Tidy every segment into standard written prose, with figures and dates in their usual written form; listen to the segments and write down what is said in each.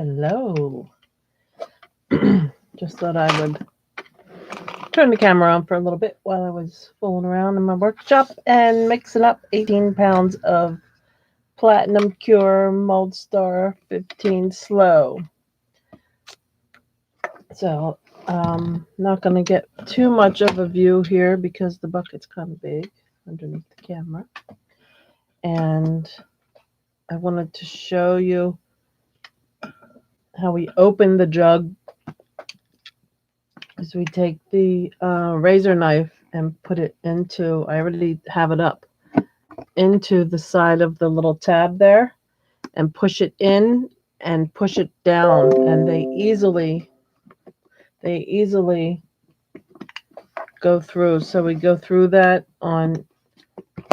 Hello. Just thought I would turn the camera on for a little bit while I was fooling around in my workshop and mixing up 18 pounds of Platinum Cure Mold Star 15 Slow. So, not going to get too much of a view here because the bucket's kind of big underneath the camera. And I wanted to show you how we open the jug is we take the razor knife and put it into, I already have it up, into the side of the little tab there and push it in and push it down, and they easily go through. So we go through that on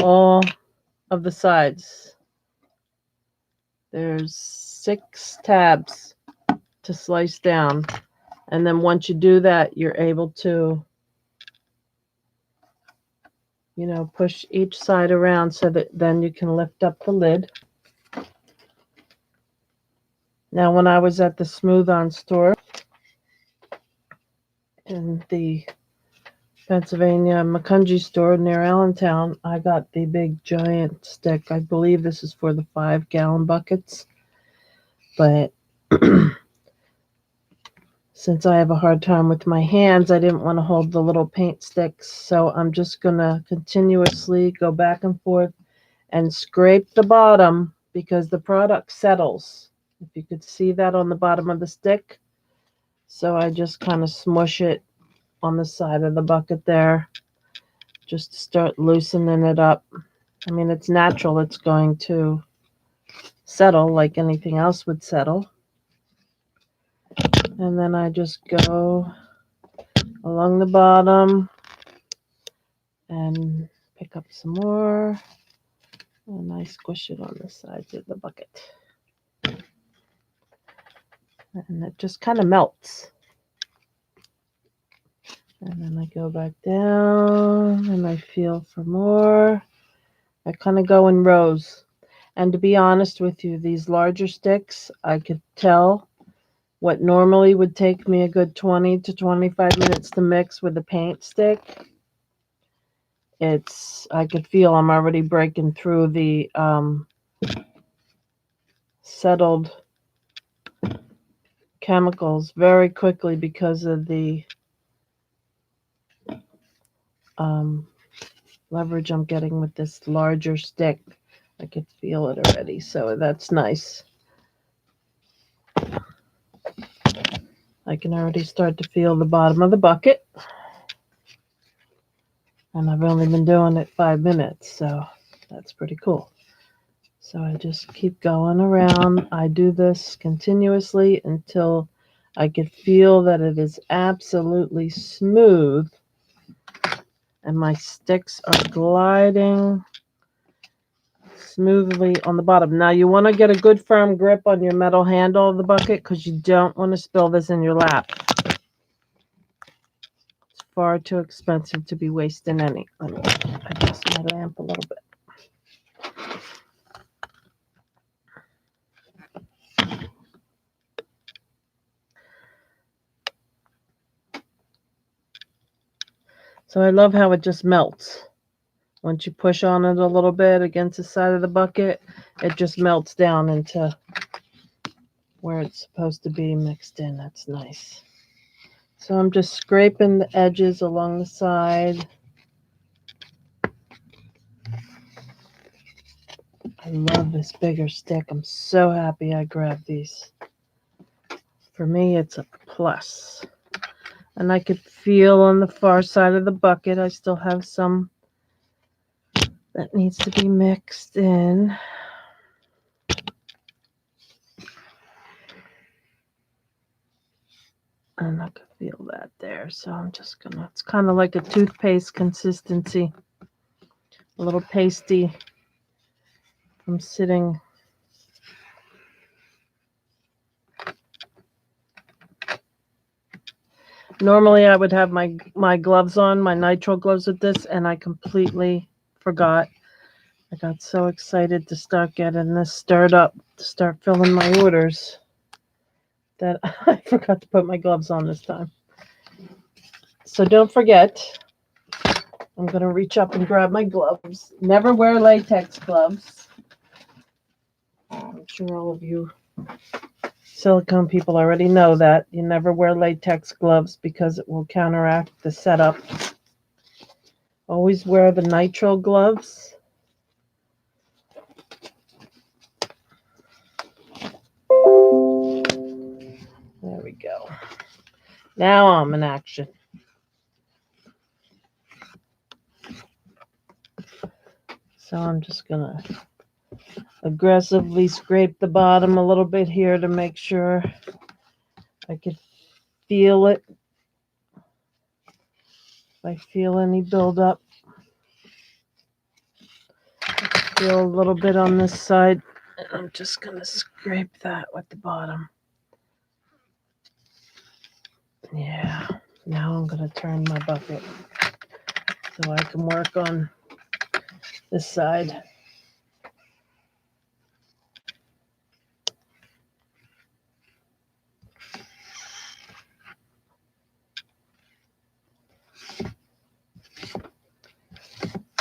all of the sides. There's 6 tabs to slice down, and then once you do that, you're able to push each side around so that then you can lift up the lid. Now, when I was at the Smoothon store in the Pennsylvania Macungie store near Allentown, I got the big giant stick. I believe this is for the 5-gallon buckets. But since I have a hard time with my hands, I didn't want to hold the little paint sticks. So I'm just going to continuously go back and forth and scrape the bottom because the product settles. If you could see that on the bottom of the stick. So I just kind of smush it on the side of the bucket there just to start loosening it up. I mean, it's natural. It's going to settle like anything else would settle. And then I just go along the bottom and pick up some more. And I squish it on the sides of the bucket. And it just kind of melts. And then I go back down and I feel for more. I kind of go in rows. And to be honest with you, these larger sticks, I could tell what normally would take me a good 20 to 25 minutes to mix with a paint stick. I could feel I'm already breaking through the settled chemicals very quickly because of the leverage I'm getting with this larger stick. I could feel it already, so that's nice. I can already start to feel the bottom of the bucket. And I've only been doing it 5 minutes, so that's pretty cool. So I just keep going around. I do this continuously until I can feel that it is absolutely smooth and my sticks are gliding smoothly on the bottom. Now you want to get a good firm grip on your metal handle of the bucket because you don't want to spill this in your lap. It's far too expensive to be wasting any. Let me adjust my lamp a little bit. So I love how it just melts. Once you push on it a little bit against the side of the bucket, it just melts down into where it's supposed to be mixed in. That's nice. So I'm just scraping the edges along the side. I love this bigger stick. I'm so happy I grabbed these. For me, it's a plus. And I could feel on the far side of the bucket, I still have some that needs to be mixed in. And I can feel that there. So I'm just gonna, it's kind of like a toothpaste consistency. A little pasty from sitting. Normally I would have my gloves on, my nitrile gloves with this, and I completely forgot. I got so excited to start getting this stirred up, to start filling my orders. that I forgot to put my gloves on this time. So don't forget, I'm going to reach up and grab my gloves. Never wear latex gloves. I'm sure all of you silicone people already know that. You never wear latex gloves because it will counteract the setup. Always wear the nitrile gloves. There we go. Now I'm in action. So I'm just going to aggressively scrape the bottom a little bit here to make sure I can feel it. If I feel any buildup, feel a little bit on this side. And I'm just going to scrape that with the bottom. Yeah. Now I'm going to turn my bucket so I can work on this side.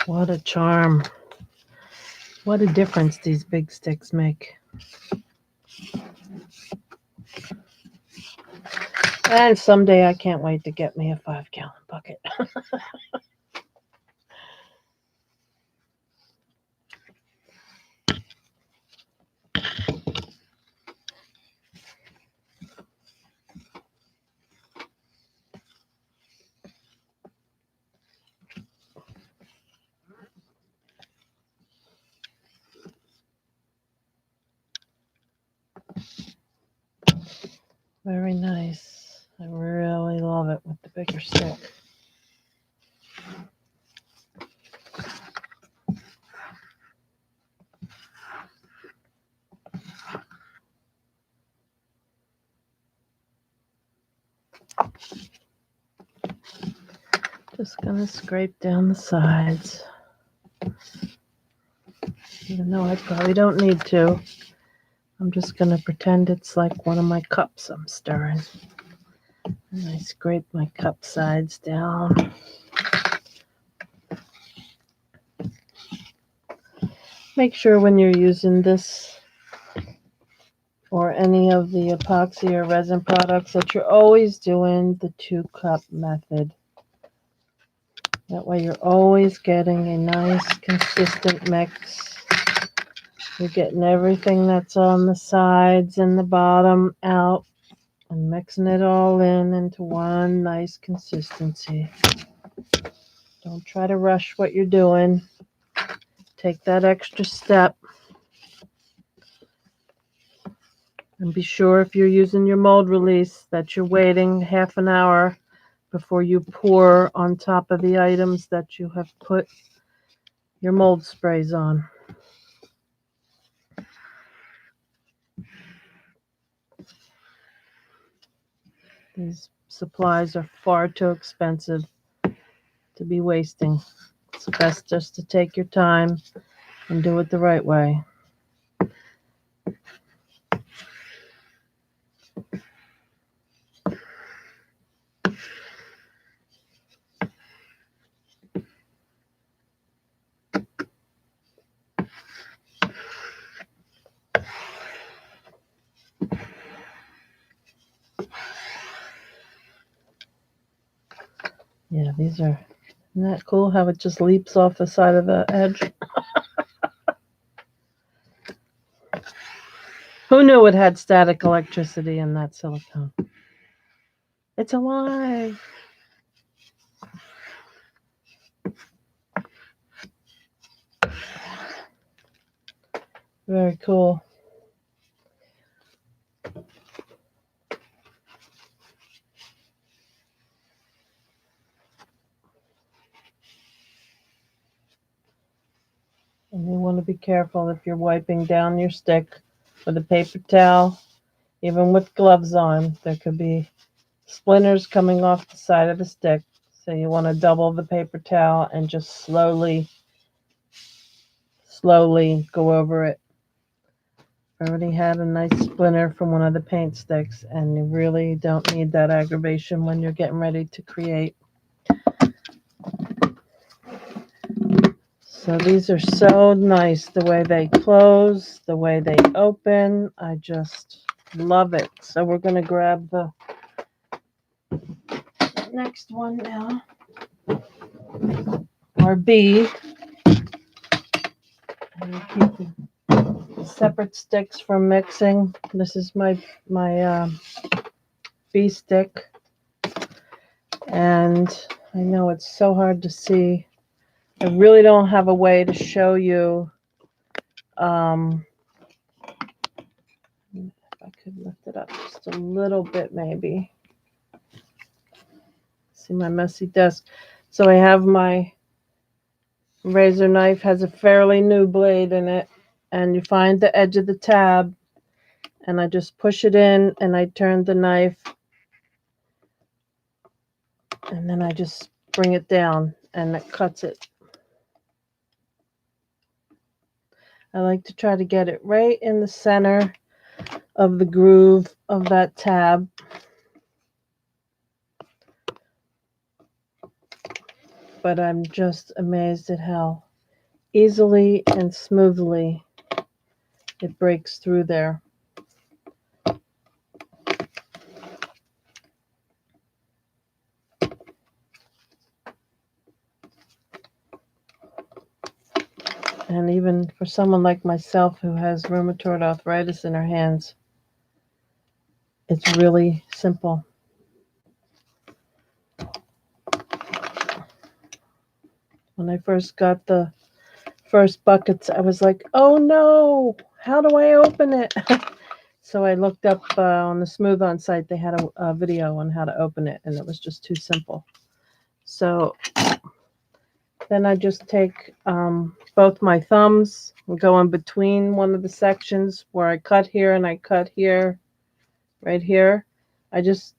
What a charm. What a difference these big sticks make. And someday I can't wait to get me a 5-gallon bucket. Very nice. I really love it with the bigger stick. Just gonna scrape down the sides. Even though I probably don't need to. I'm just gonna pretend it's like one of my cups I'm stirring. And I scrape my cup sides down. Make sure when you're using this or any of the epoxy or resin products that you're always doing the 2-cup method. That way you're always getting a nice consistent mix. You're getting everything that's on the sides and the bottom out and mixing it all into one nice consistency. Don't try to rush what you're doing. Take that extra step. And be sure if you're using your mold release that you're waiting half an hour before you pour on top of the items that you have put your mold sprays on. These supplies are far too expensive to be wasting. It's best just to take your time and do it the right way. Yeah, these are, isn't that cool how it just leaps off the side of the edge? Who knew it had static electricity in that silicone? It's alive. Very cool. And you want to be careful if you're wiping down your stick with a paper towel, even with gloves on. There could be splinters coming off the side of the stick. So you want to double the paper towel and just slowly go over it. I already had a nice splinter from one of the paint sticks, and you really don't need that aggravation when you're getting ready to create. So these are so nice, the way they close, the way they open. I just love it. So we're going to grab the next one now, or B. And keep the separate sticks from mixing. This is my B stick, and I know it's so hard to see. I really don't have a way to show you. If I could lift it up just a little bit, maybe. See my messy desk. So I have my razor knife, has a fairly new blade in it, and you find the edge of the tab, and I just push it in, and I turn the knife, and then I just bring it down, and it cuts it. I like to try to get it right in the center of the groove of that tab. But I'm just amazed at how easily and smoothly it breaks through there. And even for someone like myself who has rheumatoid arthritis in her hands, it's really simple. When I first got the first buckets, I was like, oh no, how do I open it? So I looked up on the Smoothon site, they had a video on how to open it, and it was just too simple. So then I just take both my thumbs and go in between one of the sections where I cut here and I cut here, right here. I just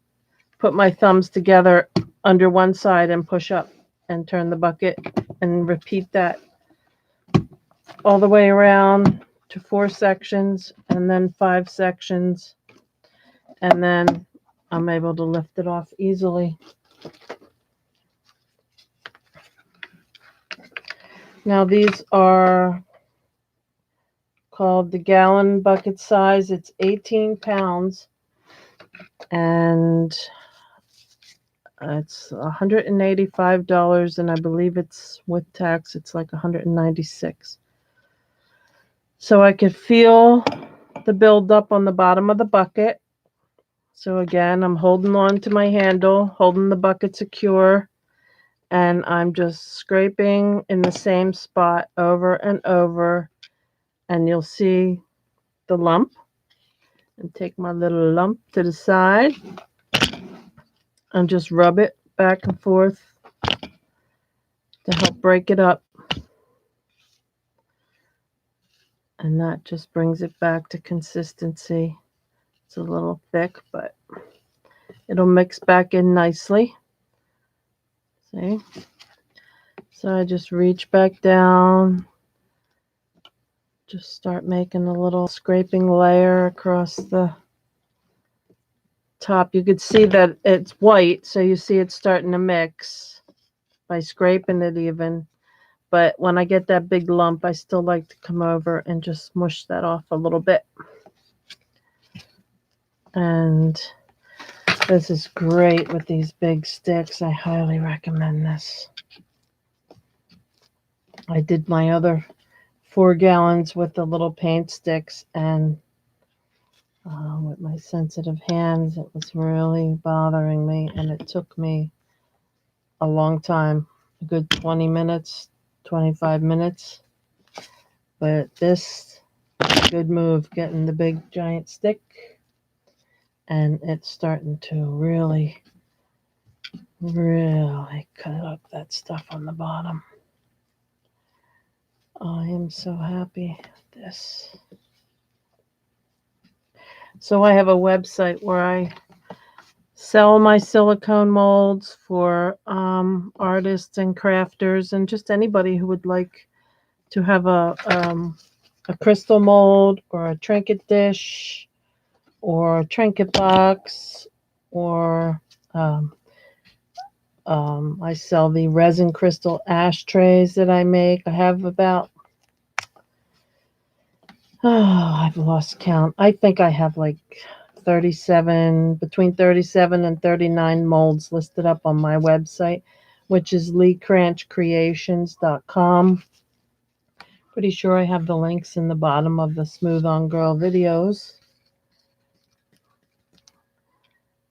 put my thumbs together under one side and push up and turn the bucket and repeat that all the way around to 4 sections and then 5 sections. And then I'm able to lift it off easily. Now these are called the gallon bucket size. It's 18 pounds and it's $185, and I believe it's with tax, it's like $196. So I could feel the buildup on the bottom of the bucket. So again, I'm holding on to my handle, holding the bucket secure, and I'm just scraping in the same spot over and over, and you'll see the lump. And take my little lump to the side and just rub it back and forth to help break it up. And that just brings it back to consistency. It's a little thick, but it'll mix back in nicely. See? So I just reach back down, just start making a little scraping layer across the top. You could see that it's white, so you see it's starting to mix by scraping it even. But when I get that big lump, I still like to come over and just smush that off a little bit. And this is great with these big sticks. I highly recommend this. I did my other 4 gallons with the little paint sticks, and with my sensitive hands, it was really bothering me, and it took me a long time, a good 20 minutes, 25 minutes. But this is a good move, getting the big giant stick, and it's starting to really cut up that stuff on the bottom. I am so happy with this. So I have a website where I sell my silicone molds for artists and crafters and just anybody who would like to have a a crystal mold or a trinket dish or a trinket box, or um, I sell the resin crystal ashtrays that I make. I have about, I've lost count. I think I have like 37, between 37 and 39 molds listed up on my website, which is leecranchcreations.com. Pretty sure I have the links in the bottom of the Smoothongirl videos.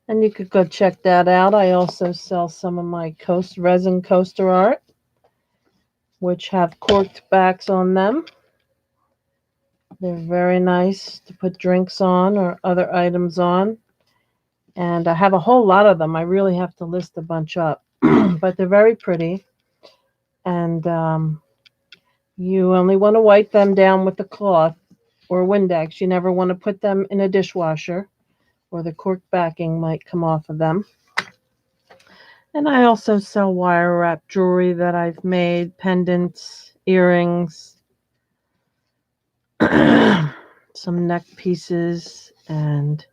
And you could go check that out. I also sell some of my resin coaster art, which have corked backs on them. They're very nice to put drinks on or other items on. And I have a whole lot of them. I really have to list a bunch up. But they're very pretty. And you only want to wipe them down with a cloth or Windex. You never want to put them in a dishwasher, or the cork backing might come off of them. And I also sell wire wrap jewelry that I've made, pendants, earrings, some neck pieces, and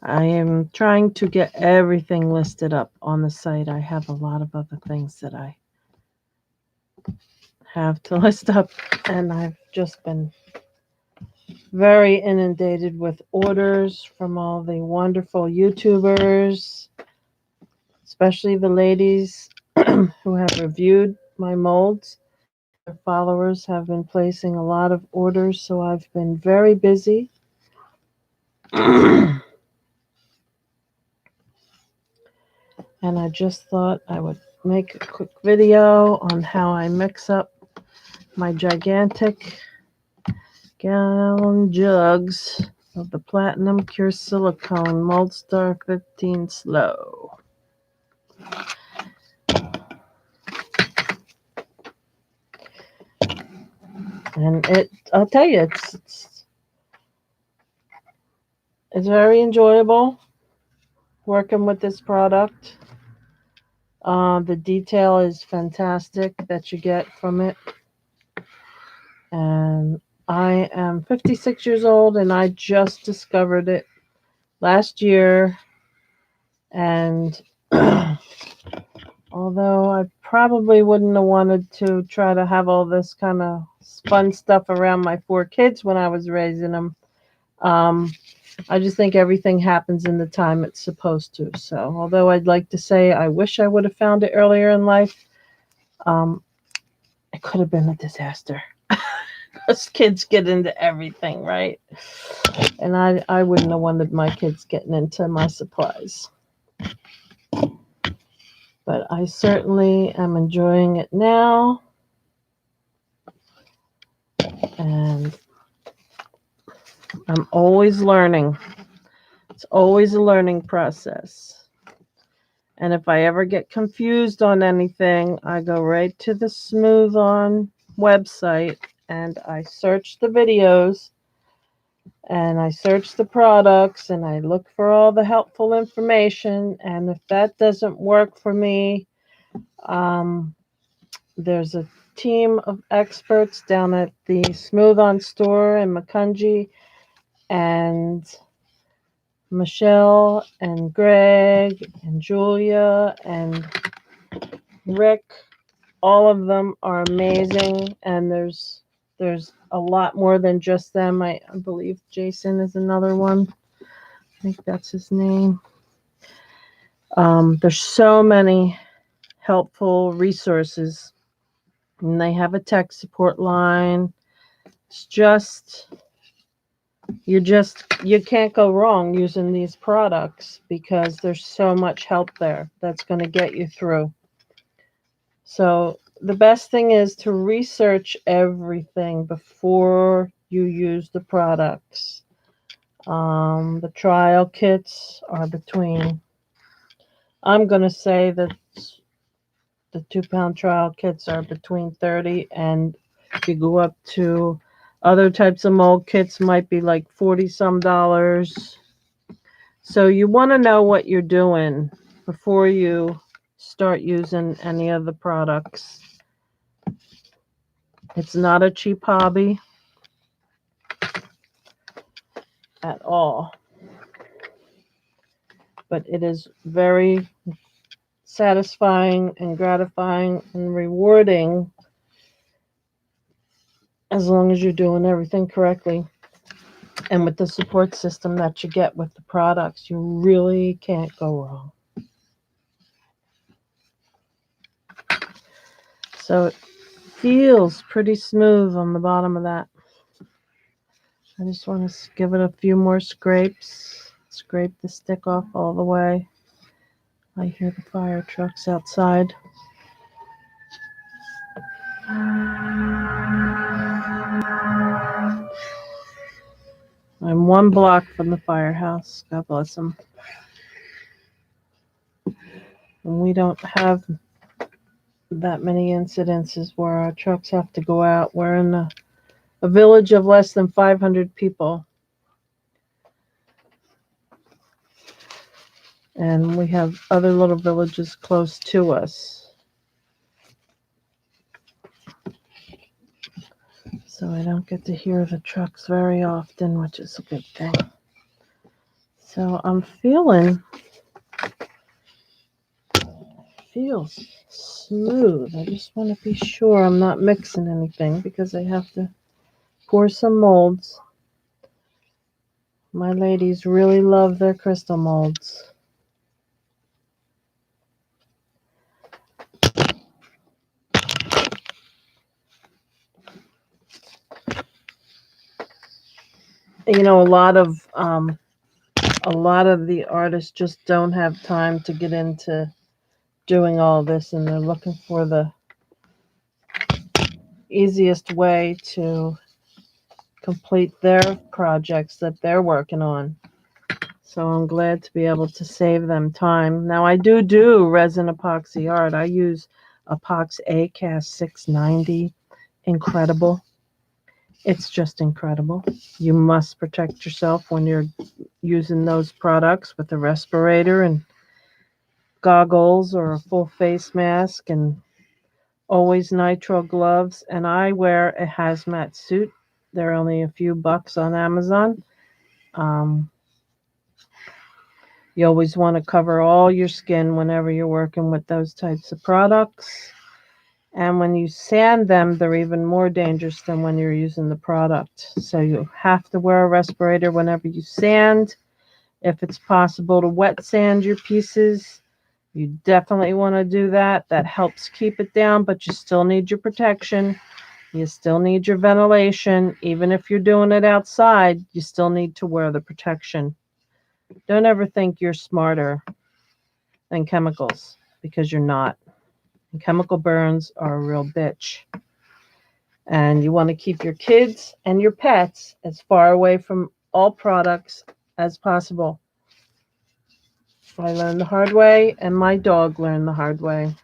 I am trying to get everything listed up on the site. I have a lot of other things that I have to list up, and I've just been very inundated with orders from all the wonderful YouTubers, especially the ladies who have reviewed my molds. Their followers have been placing a lot of orders, so I've been very busy. And I just thought I would make a quick video on how I mix up my gigantic gallon jugs of the Platinum Cure Silicone Mold Star 15 Slow. And I'll tell you, it's very enjoyable working with this product. The detail is fantastic that you get from it. And I am 56 years old, and I just discovered it last year. And although I probably wouldn't have wanted to try to have all this kind of fun stuff around my 4 kids when I was raising them, I just think everything happens in the time it's supposed to. So although I'd like to say I wish I would have found it earlier in life, it could have been a disaster. Us kids get into everything, right? And I wouldn't have wanted my kids getting into my supplies. But I certainly am enjoying it now. And I'm always learning. It's always a learning process. And if I ever get confused on anything, I go right to the Smoothon website and I search the videos and I search the products and I look for all the helpful information. And if that doesn't work for me, there's a team of experts down at the Smoothon store in Macungie, and Michelle and Greg and Julia and Rick, all of them are amazing, and there's a lot more than just them. I believe Jason is another one. I think that's his name. There's so many helpful resources, and they have a tech support line. It's just you can't go wrong using these products because there's so much help there that's going to get you through. So the best thing is to research everything before you use the products. The trial kits are between, I'm going to say that the 2-pound trial kits are between 30, and if you go up to other types of mold kits might be like 40 some dollars. So you want to know what you're doing before you start using any of the products. It's not a cheap hobby at all, but it is very satisfying and gratifying and rewarding as long as you're doing everything correctly. And with the support system that you get with the products, you really can't go wrong. So it feels pretty smooth on the bottom of that. I just want to give it a few more scrapes. Scrape the stick off all the way. I hear the fire trucks outside. I'm 1 block from the firehouse. God bless them. And we don't have that many incidences where our trucks have to go out. We're in a village of less than 500 people. And we have other little villages close to us. So I don't get to hear the trucks very often, which is a good thing. So I'm feels smooth. I just want to be sure I'm not mixing anything because I have to pour some molds. My ladies really love their crystal molds. You know, a lot of the artists just don't have time to get into doing all this, and they're looking for the easiest way to complete their projects that they're working on. So I'm glad to be able to save them time. Now I do resin epoxy art. I use Epox ACAS 690. Incredible. It's just incredible. You must protect yourself when you're using those products with a respirator and goggles or a full face mask, and always nitrile gloves. And I wear a hazmat suit. They're only a few bucks on Amazon. You always want to cover all your skin whenever you're working with those types of products. And when you sand them, they're even more dangerous than when you're using the product. So you have to wear a respirator whenever you sand. If it's possible to wet sand your pieces, you definitely want to do that. That helps keep it down, but you still need your protection. You still need your ventilation. Even if you're doing it outside, you still need to wear the protection. Don't ever think you're smarter than chemicals, because you're not. And chemical burns are a real bitch. And you want to keep your kids and your pets as far away from all products as possible. I learned the hard way, and my dog learned the hard way.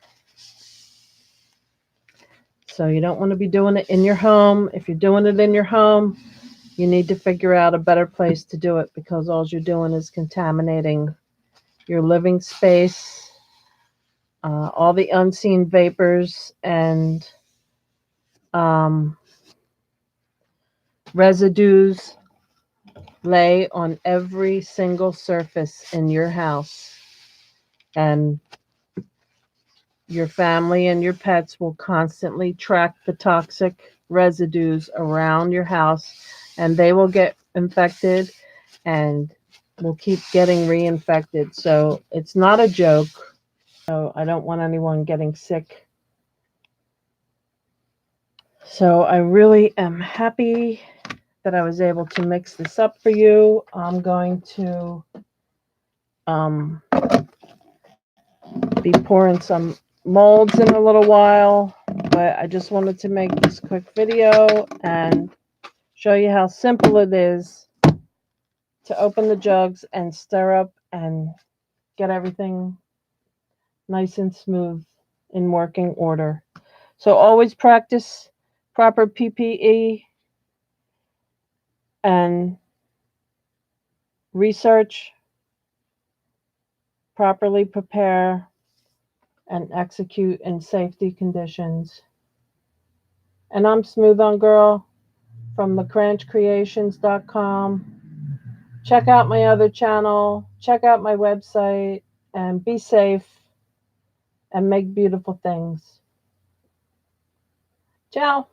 So you don't want to be doing it in your home. If you're doing it in your home, you need to figure out a better place to do it, because all you're doing is contaminating your living space. All the unseen vapors and residues lay on every single surface in your house. And your family and your pets will constantly track the toxic residues around your house, and they will get infected and will keep getting reinfected. So it's not a joke. So I don't want anyone getting sick. So I really am happy that I was able to mix this up for you. I'm going to be pouring some molds in a little while, but I just wanted to make this quick video and show you how simple it is to open the jugs and stir up and get everything nice and smooth in working order. So always practice proper PPE and research, properly prepare and execute in safety conditions. And I'm Smoothongirl from thecranchcreations.com. Check out my other channel, check out my website, and be safe and make beautiful things. Ciao.